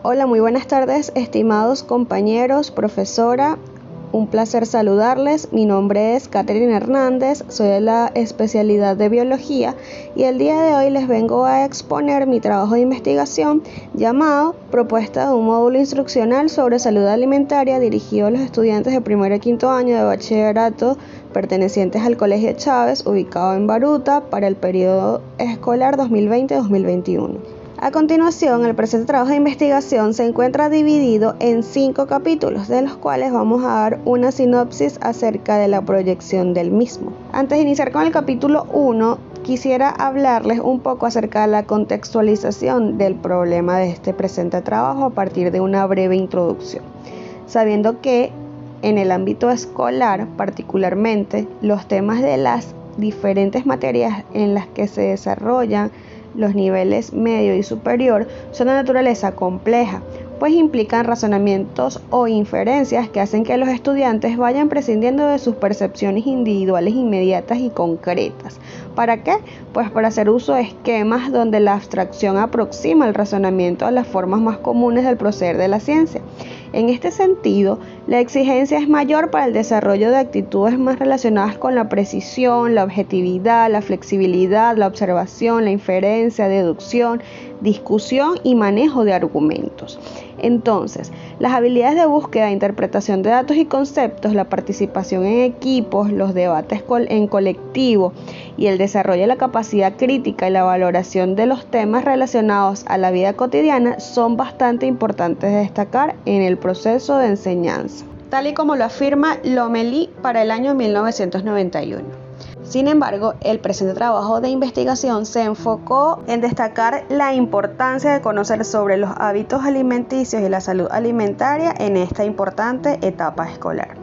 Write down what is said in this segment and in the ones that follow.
Hola, muy buenas tardes, estimados compañeros, profesora. Un placer saludarles. Mi nombre es Catherine Hernández, soy de la especialidad de biología y el día de hoy les vengo a exponer mi trabajo de investigación llamado Propuesta de un módulo instruccional sobre salud alimentaria dirigido a los estudiantes de primero y quinto año de bachillerato pertenecientes al Colegio Chávez, ubicado en Baruta, para el periodo escolar 2020-2021. A continuación, el presente trabajo de investigación se encuentra dividido en 5 capítulos, de los cuales vamos a dar una sinopsis acerca de la proyección del mismo. Antes de iniciar con el capítulo 1, quisiera hablarles un poco acerca de la contextualización del problema de este presente trabajo a partir de una breve introducción, sabiendo que en el ámbito escolar, particularmente, los temas de las diferentes materias en las que se desarrollan los niveles medio y superior son de naturaleza compleja, pues implican razonamientos o inferencias que hacen que los estudiantes vayan prescindiendo de sus percepciones individuales inmediatas y concretas. ¿Para qué? Pues para hacer uso de esquemas donde la abstracción aproxima el razonamiento a las formas más comunes del proceder de la ciencia. En este sentido, la exigencia es mayor para el desarrollo de actitudes más relacionadas con la precisión, la objetividad, la flexibilidad, la observación, la inferencia, deducción, discusión y manejo de argumentos. Entonces, las habilidades de búsqueda e interpretación de datos y conceptos, la participación en equipos, los debates en colectivo y el desarrollo de la capacidad crítica y la valoración de los temas relacionados a la vida cotidiana son bastante importantes de destacar en el proceso de enseñanza, tal y como lo afirma Lomelí para el año 1991. Sin embargo, el presente trabajo de investigación se enfocó en destacar la importancia de conocer sobre los hábitos alimenticios y la salud alimentaria en esta importante etapa escolar,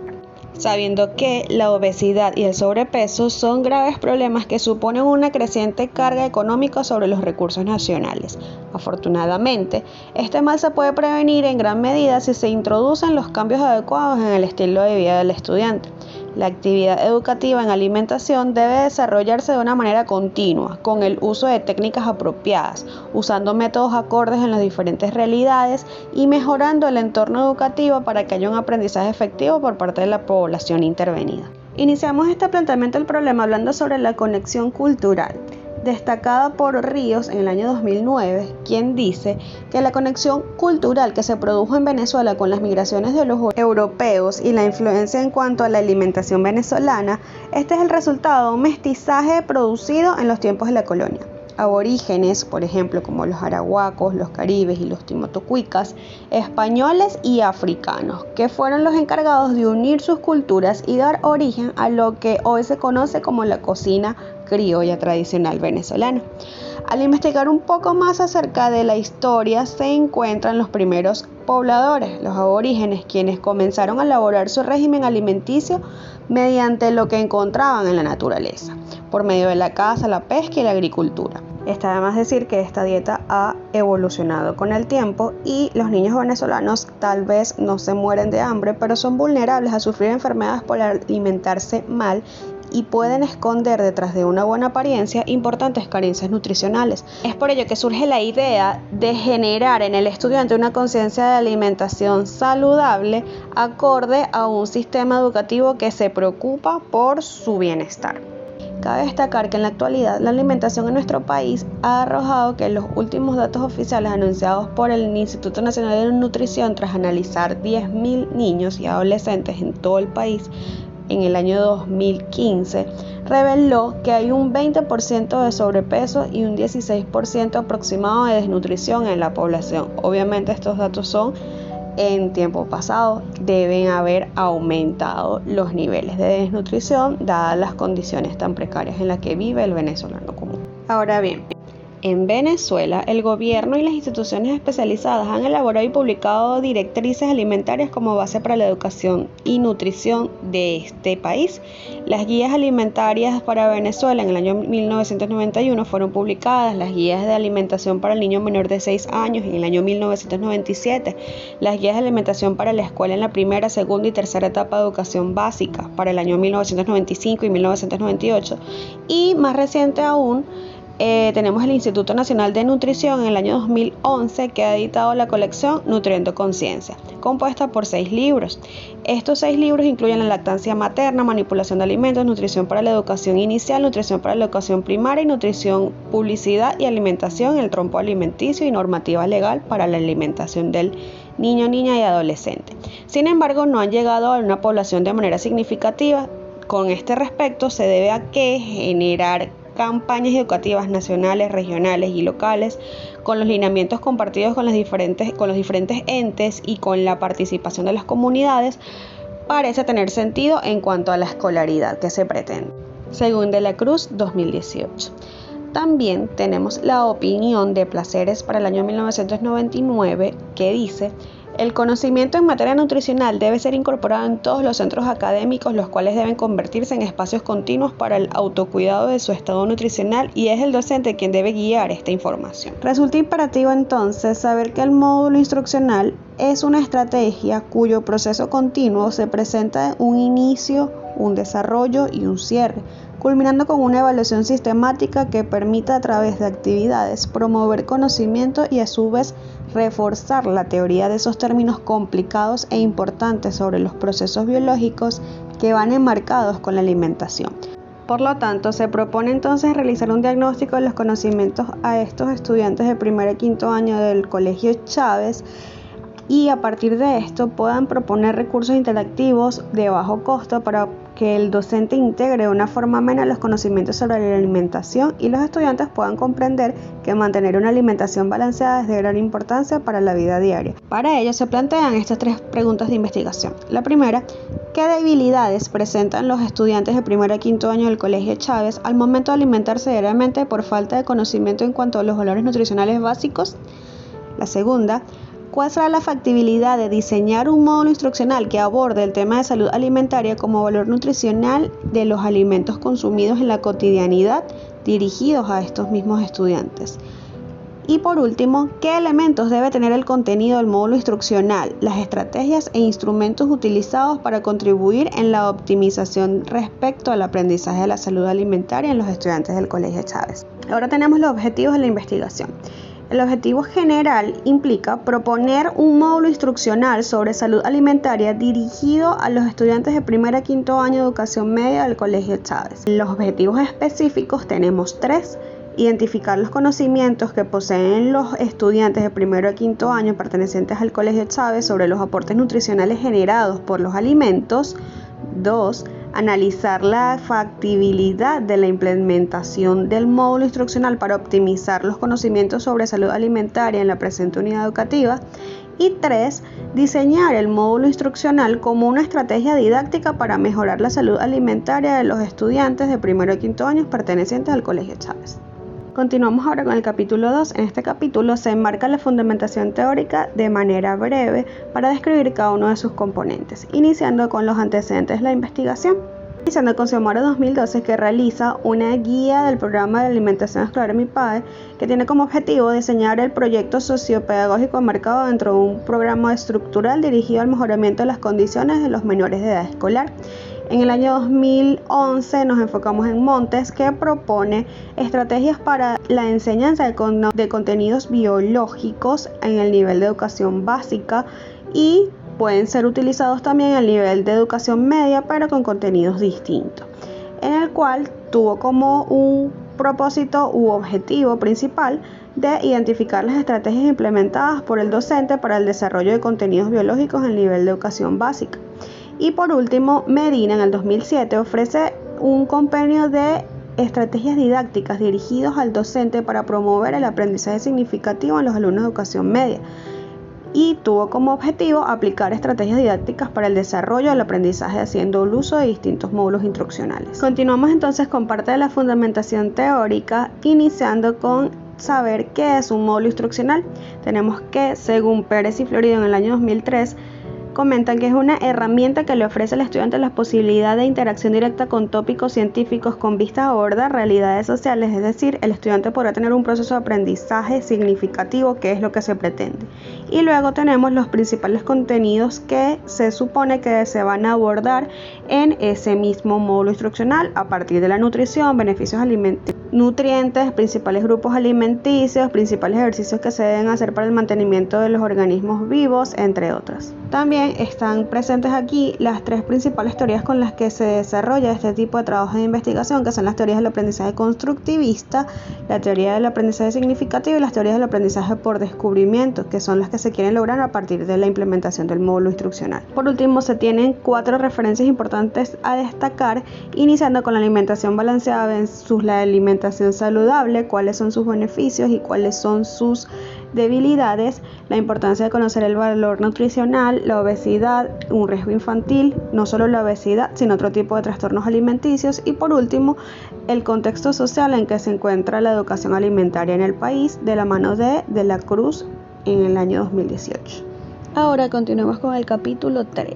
sabiendo que la obesidad y el sobrepeso son graves problemas que suponen una creciente carga económica sobre los recursos nacionales. Afortunadamente, este mal se puede prevenir en gran medida si se introducen los cambios adecuados en el estilo de vida del estudiante. La actividad educativa en alimentación debe desarrollarse de una manera continua, con el uso de técnicas apropiadas, usando métodos acordes en las diferentes realidades y mejorando el entorno educativo para que haya un aprendizaje efectivo por parte de la población intervenida. Iniciamos este planteamiento del problema hablando sobre la conexión cultural, destacada por Ríos en el año 2009, quien dice que la conexión cultural que se produjo en Venezuela con las migraciones de los europeos y la influencia en cuanto a la alimentación venezolana, este es el resultado de un mestizaje producido en los tiempos de la colonia. Aborígenes, por ejemplo, como los arahuacos, los caribes y los timotocuicas, españoles y africanos, que fueron los encargados de unir sus culturas y dar origen a lo que hoy se conoce como la cocina criolla tradicional venezolana. Al investigar un poco más acerca de la historia, se encuentran los primeros pobladores, los aborígenes, quienes comenzaron a elaborar su régimen alimenticio mediante lo que encontraban en la naturaleza, por medio de la caza, la pesca y la agricultura. Está de más decir que esta dieta ha evolucionado con el tiempo y los niños venezolanos tal vez no se mueren de hambre, pero son vulnerables a sufrir enfermedades por alimentarse mal y pueden esconder detrás de una buena apariencia importantes carencias nutricionales. Es por ello que surge la idea de generar en el estudiante una conciencia de alimentación saludable acorde a un sistema educativo que se preocupa por su bienestar. Cabe destacar que en la actualidad la alimentación en nuestro país ha arrojado que los últimos datos oficiales anunciados por el Instituto Nacional de Nutrición tras analizar 10.000 niños y adolescentes en todo el país en el año 2015, reveló que hay un 20% de sobrepeso y un 16% aproximado de desnutrición en la población. Obviamente estos datos son en tiempo pasado, deben haber aumentado los niveles de desnutrición dadas las condiciones tan precarias en las que vive el venezolano común. Ahora bien, en Venezuela, el gobierno y las instituciones especializadas han elaborado y publicado directrices alimentarias como base para la educación y nutrición de este país. Las guías alimentarias para Venezuela en el año 1991 fueron publicadas, las guías de alimentación para el niño menor de 6 años en el año 1997, las guías de alimentación para la escuela en la primera, segunda y tercera etapa de educación básica para el año 1995 y 1998, y más reciente aún, tenemos el Instituto Nacional de Nutrición en el año 2011 que ha editado la colección Nutriendo Conciencia, compuesta por 6 libros. Estos 6 libros incluyen la lactancia materna, manipulación de alimentos, nutrición para la educación inicial, nutrición para la educación primaria y nutrición, publicidad y alimentación, el trompo alimenticio y normativa legal para la alimentación del niño, niña y adolescente. Sin embargo, no han llegado a una población de manera significativa. Con este respecto, se debe a que generar campañas educativas nacionales, regionales y locales con los lineamientos compartidos con los diferentes entes y con la participación de las comunidades parece tener sentido en cuanto a la escolaridad que se pretende, según De la Cruz 2018. También tenemos la opinión de Placeres para el año 1999 que dice: el conocimiento en materia nutricional debe ser incorporado en todos los centros académicos, los cuales deben convertirse en espacios continuos para el autocuidado de su estado nutricional, y es el docente quien debe guiar esta información. Resulta imperativo entonces saber que el módulo instruccional es una estrategia cuyo proceso continuo se presenta un inicio, un desarrollo y un cierre, culminando con una evaluación sistemática que permita a través de actividades promover conocimiento y a su vez reforzar la teoría de esos términos complicados e importantes sobre los procesos biológicos que van enmarcados con la alimentación. Por lo tanto, se propone entonces realizar un diagnóstico de los conocimientos a estos estudiantes de primer y quinto año del Colegio Chávez, y a partir de esto puedan proponer recursos interactivos de bajo costo para que el docente integre de una forma amena los conocimientos sobre la alimentación y los estudiantes puedan comprender que mantener una alimentación balanceada es de gran importancia para la vida diaria. Para ello se plantean estas 3 preguntas de investigación. La primera: ¿qué debilidades presentan los estudiantes de primer y quinto año del Colegio Chávez al momento de alimentarse diariamente por falta de conocimiento en cuanto a los valores nutricionales básicos? La segunda: ¿cuál será la factibilidad de diseñar un módulo instruccional que aborde el tema de salud alimentaria como valor nutricional de los alimentos consumidos en la cotidianidad dirigidos a estos mismos estudiantes? Y por último, ¿qué elementos debe tener el contenido del módulo instruccional, las estrategias e instrumentos utilizados para contribuir en la optimización respecto al aprendizaje de la salud alimentaria en los estudiantes del Colegio Chávez? Ahora tenemos los objetivos de la investigación. El objetivo general implica proponer un módulo instruccional sobre salud alimentaria dirigido a los estudiantes de primer a quinto año de educación media del Colegio Chávez. Los objetivos específicos tenemos 3. Identificar los conocimientos que poseen los estudiantes de primero a quinto año pertenecientes al Colegio Chávez sobre los aportes nutricionales generados por los alimentos. 2. Analizar la factibilidad de la implementación del módulo instruccional para optimizar los conocimientos sobre salud alimentaria en la presente unidad educativa. Y 3. Diseñar el módulo instruccional como una estrategia didáctica para mejorar la salud alimentaria de los estudiantes de primero a quinto años pertenecientes al Colegio Chávez. Continuamos ahora con el capítulo 2. En este capítulo se enmarca la fundamentación teórica de manera breve para describir cada uno de sus componentes, iniciando con los antecedentes de la investigación. Iniciando con Xiomara 2012, que realiza una guía del programa de alimentación escolar MIPAE, que tiene como objetivo diseñar el proyecto sociopedagógico enmarcado dentro de un programa estructural dirigido al mejoramiento de las condiciones de los menores de edad escolar. En el año 2011 nos enfocamos en Montes, que propone estrategias para la enseñanza de contenidos biológicos en el nivel de educación básica y pueden ser utilizados también al nivel de educación media, pero con contenidos distintos, en el cual tuvo como un propósito u objetivo principal de identificar las estrategias implementadas por el docente para el desarrollo de contenidos biológicos en el nivel de educación básica. Y por último, Medina en el 2007 ofrece un compendio de estrategias didácticas dirigidos al docente para promover el aprendizaje significativo en los alumnos de educación media, y tuvo como objetivo aplicar estrategias didácticas para el desarrollo del aprendizaje haciendo el uso de distintos módulos instruccionales. Continuamos entonces con parte de la fundamentación teórica, iniciando con saber qué es un módulo instruccional. Tenemos que, según Pérez y Florido en el año 2003, comentan que es una herramienta que le ofrece al estudiante la posibilidad de interacción directa con tópicos científicos con vista a abordar realidades sociales, es decir, el estudiante podrá tener un proceso de aprendizaje significativo, que es lo que se pretende. Y luego tenemos los principales contenidos que se supone que se van a abordar en ese mismo módulo instruccional a partir de la nutrición, beneficios alimenticios nutrientes, principales grupos alimenticios, principales ejercicios que se deben hacer para el mantenimiento de los organismos vivos, entre otras. También están presentes aquí las tres principales teorías con las que se desarrolla este tipo de trabajo de investigación, que son las teorías del aprendizaje constructivista, la teoría del aprendizaje significativo y las teorías del aprendizaje por descubrimiento, que son las que se quieren lograr a partir de la implementación del módulo instruccional. Por último, se tienen 4 referencias importantes a destacar, iniciando con la alimentación balanceada versus la alimentación saludable, cuáles son sus beneficios y cuáles son sus debilidades, la importancia de conocer el valor nutricional, la obesidad, un riesgo infantil, no solo la obesidad, sino otro tipo de trastornos alimenticios, y por último, el contexto social en que se encuentra la educación alimentaria en el país, de la mano de la Cruz en el año 2018. Ahora continuemos con el capítulo 3.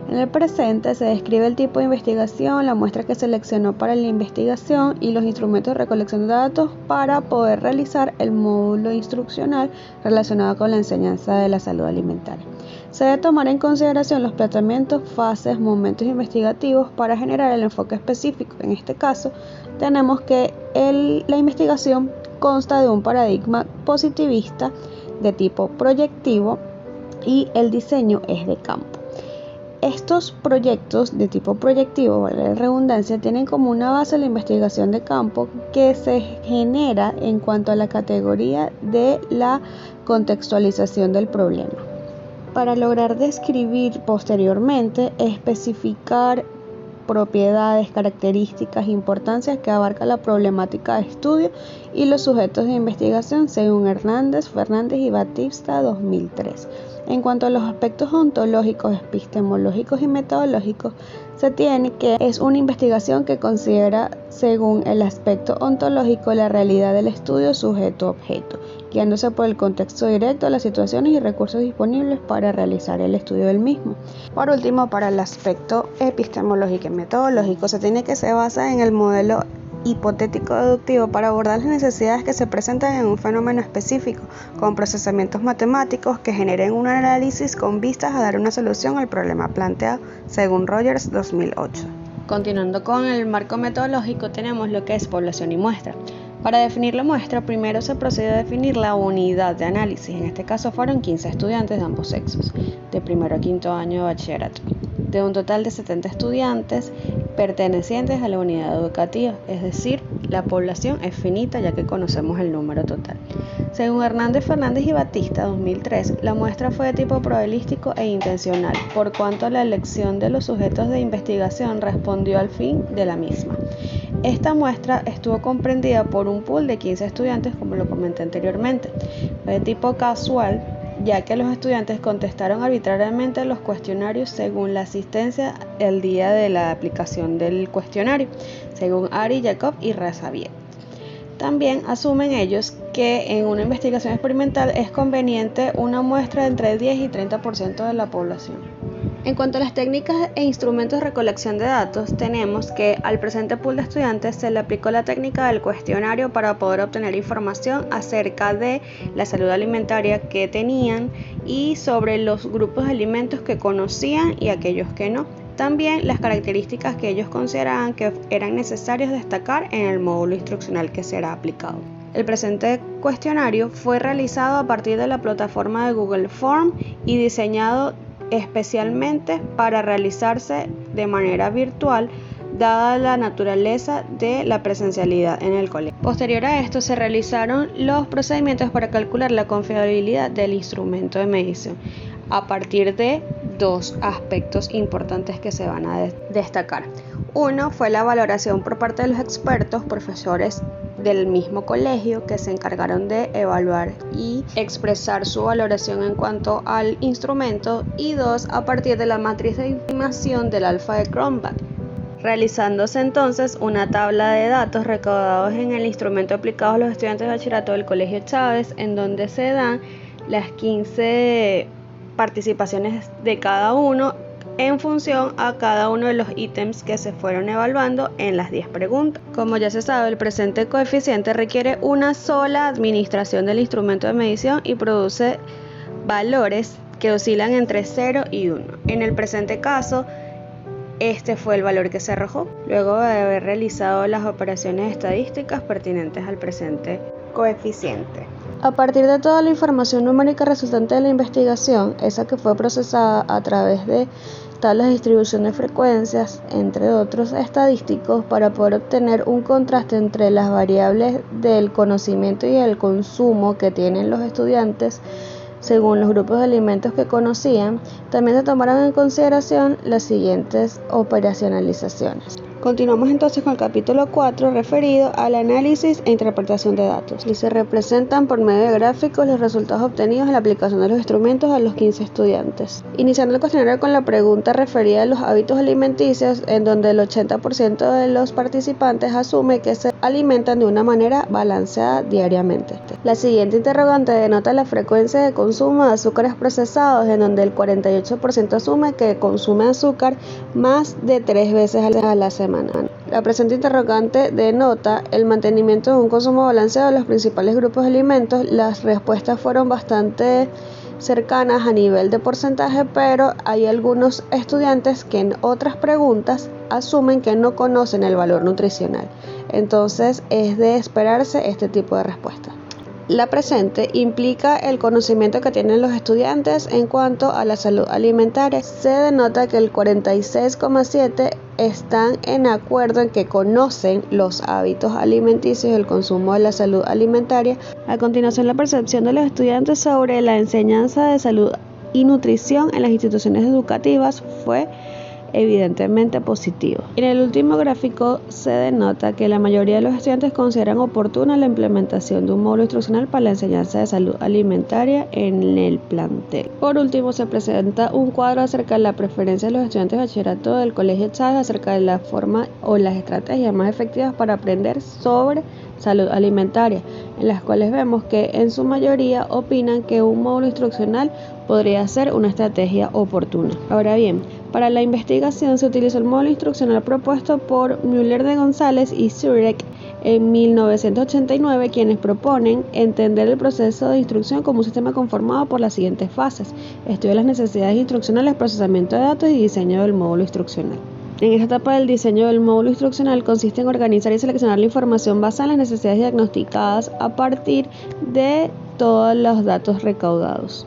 En el presente se describe el tipo de investigación, la muestra que seleccionó para la investigación y los instrumentos de recolección de datos para poder realizar el módulo instruccional relacionado con la enseñanza de la salud alimentaria. Se debe tomar en consideración los planteamientos, fases, momentos investigativos para generar el enfoque específico. En este caso, tenemos que la investigación consta de un paradigma positivista de tipo proyectivo y el diseño es de campo. Estos proyectos de tipo proyectivo, vale la redundancia, tienen como una base la investigación de campo que se genera en cuanto a la categoría de la contextualización del problema, para lograr describir posteriormente, especificar propiedades, características, importancias que abarca la problemática de estudio y los sujetos de investigación según Hernández, Fernández y Batista 2003. En cuanto a los aspectos ontológicos, epistemológicos y metodológicos, se tiene que es una investigación que considera según el aspecto ontológico la realidad del estudio sujeto-objeto, guiándose por el contexto directo, las situaciones y recursos disponibles para realizar el estudio del mismo. Por último, para el aspecto epistemológico y metodológico, se tiene que se basa en el modelo hipotético deductivo para abordar las necesidades que se presentan en un fenómeno específico, con procesamientos matemáticos que generen un análisis con vistas a dar una solución al problema planteado, según Rogers 2008. Continuando con el marco metodológico, tenemos lo que es población y muestra. Para definir la muestra, primero se procede a definir la unidad de análisis. En este caso fueron 15 estudiantes de ambos sexos, de primero a quinto año de bachillerato, de un total de 70 estudiantes pertenecientes a la unidad educativa, es decir, la población es finita ya que conocemos el número total. Según Hernández, Fernández y Batista 2003, la muestra fue de tipo probabilístico e intencional, por cuanto la elección de los sujetos de investigación respondió al fin de la misma. Esta muestra estuvo comprendida por un pool de 15 estudiantes, como lo comenté anteriormente. Fue de tipo casual, ya que los estudiantes contestaron arbitrariamente los cuestionarios según la asistencia el día de la aplicación del cuestionario, según Ari, Jacob y Razaviet. También asumen ellos que en una investigación experimental es conveniente una muestra de entre el 10 y 30% de la población. En cuanto a las técnicas e instrumentos de recolección de datos, tenemos que al presente pool de estudiantes se le aplicó la técnica del cuestionario para poder obtener información acerca de la salud alimentaria que tenían y sobre los grupos de alimentos que conocían y aquellos que no. También las características que ellos consideraban que eran necesarias destacar en el módulo instruccional que será aplicado. El presente cuestionario fue realizado a partir de la plataforma de Google Form y diseñado especialmente para realizarse de manera virtual, dada la naturaleza de la presencialidad en el colegio. Posterior a esto se realizaron los procedimientos para calcular la confiabilidad del instrumento de medición, a partir de 2 aspectos importantes que se van a destacar. Uno fue la valoración por parte de los expertos, profesores del mismo colegio, que se encargaron de evaluar y expresar su valoración en cuanto al instrumento, y 2, a partir de la matriz de estimación del alfa de Cronbach, realizándose entonces una tabla de datos recaudados en el instrumento aplicado a los estudiantes de bachillerato del Colegio Chávez, en donde se dan las 15 participaciones de cada uno en función a cada uno de los ítems que se fueron evaluando en las 10 preguntas. Como ya se sabe, el presente coeficiente requiere una sola administración del instrumento de medición y produce valores que oscilan entre 0 y 1. En el presente caso, este fue el valor que se arrojó, luego de haber realizado las operaciones estadísticas pertinentes al presente coeficiente. A partir de toda la información numérica resultante de la investigación, esa que fue procesada a través de tablas de distribución de frecuencias, entre otros estadísticos, para poder obtener un contraste entre las variables del conocimiento y el consumo que tienen los estudiantes según los grupos de alimentos que conocían, también se tomaron en consideración las siguientes operacionalizaciones. Continuamos entonces con el capítulo 4 referido al análisis e interpretación de datos. Y se representan por medio de gráficos los resultados obtenidos en la aplicación de los instrumentos a los 15 estudiantes. Iniciando el cuestionario con la pregunta referida a los hábitos alimenticios, en donde el 80% de los participantes asume que se alimentan de una manera balanceada diariamente. La siguiente interrogante denota la frecuencia de consumo de azúcares procesados, en donde el 48% asume que consume azúcar más de 3 veces a la semana. La presente interrogante denota el mantenimiento de un consumo balanceado de los principales grupos de alimentos. Las respuestas fueron bastante cercanas a nivel de porcentaje, pero hay algunos estudiantes que en otras preguntas asumen que no conocen el valor nutricional. Entonces es de esperarse este tipo de respuesta. La presente implica el conocimiento que tienen los estudiantes en cuanto a la salud alimentaria. Se denota que el 46,7% están en acuerdo en que conocen los hábitos alimenticios y el consumo de la salud alimentaria. A continuación, la percepción de los estudiantes sobre la enseñanza de salud y nutrición en las instituciones educativas fue evidentemente positivo. En el último gráfico se denota que la mayoría de los estudiantes consideran oportuna la implementación de un módulo instruccional para la enseñanza de salud alimentaria en el plantel. Por último, se presenta un cuadro acerca de la preferencia de los estudiantes de bachillerato del Colegio Chávez acerca de la forma o las estrategias más efectivas para aprender sobre salud alimentaria, en las cuales vemos que en su mayoría opinan que un módulo instruccional podría ser una estrategia oportuna. Ahora bien, para la investigación se utilizó el módulo instruccional propuesto por Müller de González y Zurek en 1989, quienes proponen entender el proceso de instrucción como un sistema conformado por las siguientes fases: estudio de las necesidades instruccionales, procesamiento de datos y diseño del módulo instruccional. En esta etapa del diseño del módulo instruccional consiste en organizar y seleccionar la información basada en las necesidades diagnosticadas a partir de todos los datos recaudados.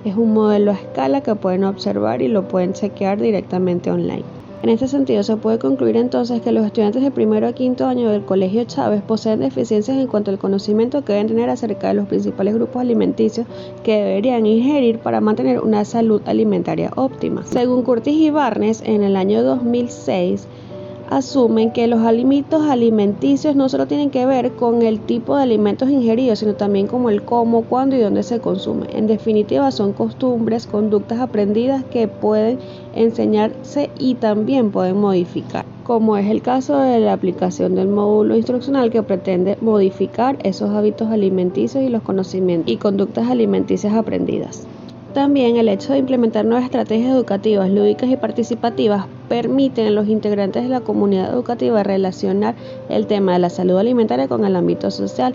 Es un modelo a escala que pueden observar y lo pueden chequear directamente online. En este sentido, se puede concluir entonces que los estudiantes de primero a quinto año del Colegio Chávez poseen deficiencias en cuanto al conocimiento que deben tener acerca de los principales grupos alimenticios que deberían ingerir para mantener una salud alimentaria óptima. Según Curtis y Barnes, en el año 2006, asumen que los hábitos alimenticios no solo tienen que ver con el tipo de alimentos ingeridos, sino también como el cómo, cuándo y dónde se consume. En definitiva, son costumbres, conductas aprendidas que pueden enseñarse y también pueden modificar, como es el caso de la aplicación del módulo instruccional que pretende modificar esos hábitos alimenticios y los conocimientos y conductas alimenticias aprendidas. También el hecho de implementar nuevas estrategias educativas, lúdicas y participativas permiten a los integrantes de la comunidad educativa relacionar el tema de la salud alimentaria con el ámbito social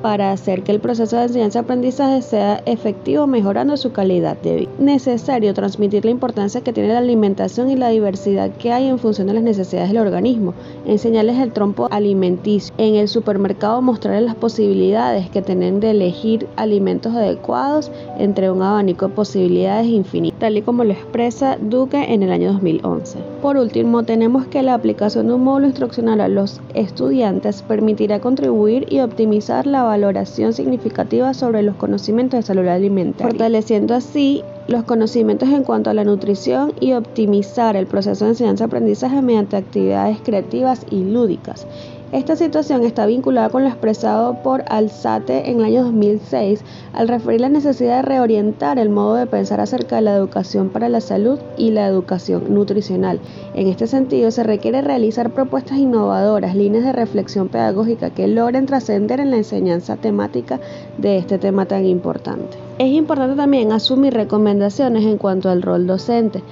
para hacer que el proceso de enseñanza-aprendizaje sea efectivo, mejorando su calidad de vida. Es necesario transmitir la importancia que tiene la alimentación y la diversidad que hay en función de las necesidades del organismo, enseñarles el trompo alimenticio. En el supermercado mostrarles las posibilidades que tienen de elegir alimentos adecuados entre un abanico de posibilidades infinitas, tal y como lo expresa Duque en el año 2011. Por último, tenemos que la aplicación de un módulo instruccional a los estudiantes permitirá contribuir y optimizar la valoración significativa sobre los conocimientos de salud alimentaria, fortaleciendo así los conocimientos en cuanto a la nutrición y optimizar el proceso de enseñanza-aprendizaje mediante actividades creativas y lúdicas. Esta situación está vinculada con lo expresado por Alzate en el año 2006 al referir la necesidad de reorientar el modo de pensar acerca de la educación para la salud y la educación nutricional. En este sentido, se requiere realizar propuestas innovadoras, líneas de reflexión pedagógica que logren trascender en la enseñanza temática de este tema tan importante. Es importante también asumir recomendaciones en cuanto al rol docente,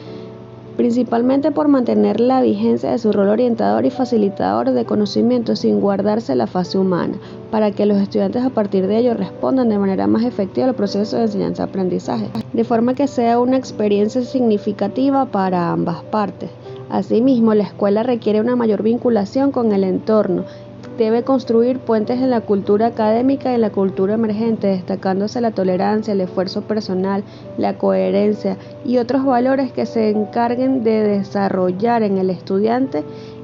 principalmente por mantener la vigencia de su rol orientador y facilitador de conocimiento sin guardarse la fase humana, para que los estudiantes a partir de ello respondan de manera más efectiva al proceso de enseñanza-aprendizaje, de forma que sea una experiencia significativa para ambas partes. Asimismo, la escuela requiere una mayor vinculación con el entorno. Debe construir puentes en la cultura académica y en la cultura emergente, destacándose la tolerancia, el esfuerzo personal, la coherencia y otros valores que se encarguen de desarrollar en el estudiante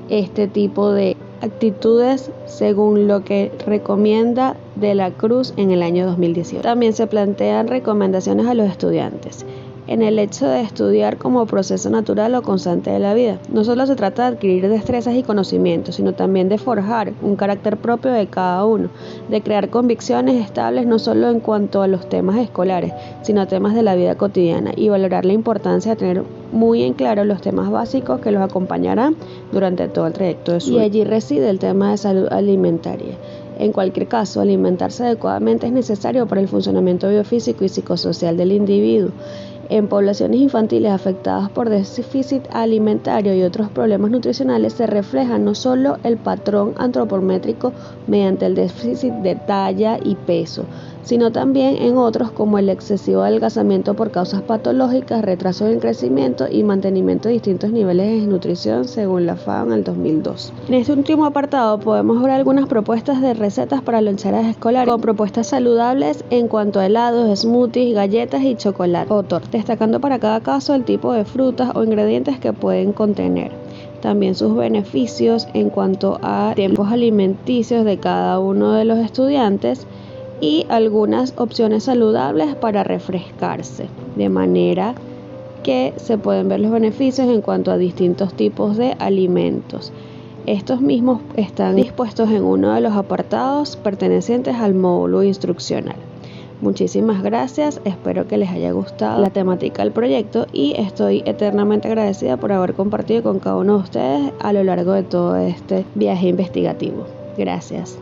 este tipo de actitudes, según lo que recomienda De la Cruz en el año 2018. También se plantean recomendaciones a los estudiantes en el hecho de estudiar como proceso natural o constante de la vida. No solo se trata de adquirir destrezas y conocimientos, sino también de forjar un carácter propio de cada uno, de crear convicciones estables no solo en cuanto a los temas escolares, sino a temas de la vida cotidiana, y valorar la importancia de tener muy en claro los temas básicos que los acompañarán durante todo el trayecto de su vida. Y allí reside el tema de salud alimentaria. En cualquier caso, alimentarse adecuadamente es necesario para el funcionamiento biofísico y psicosocial del individuo. En poblaciones infantiles afectadas por déficit alimentario y otros problemas nutricionales se refleja no solo el patrón antropométrico mediante el déficit de talla y peso, sino también en otros como el excesivo adelgazamiento por causas patológicas, retraso en el crecimiento y mantenimiento de distintos niveles de desnutrición según la FAO en el 2002. En este último apartado podemos ver algunas propuestas de recetas para loncheras escolares con propuestas saludables en cuanto a helados, smoothies, galletas y chocolate o tortas, destacando para cada caso el tipo de frutas o ingredientes que pueden contener. También sus beneficios en cuanto a tiempos alimenticios de cada uno de los estudiantes y algunas opciones saludables para refrescarse, de manera que se pueden ver los beneficios en cuanto a distintos tipos de alimentos. Estos mismos están dispuestos en uno de los apartados pertenecientes al módulo instruccional. Muchísimas gracias, espero que les haya gustado la temática del proyecto y estoy eternamente agradecida por haber compartido con cada uno de ustedes a lo largo de todo este viaje investigativo. Gracias.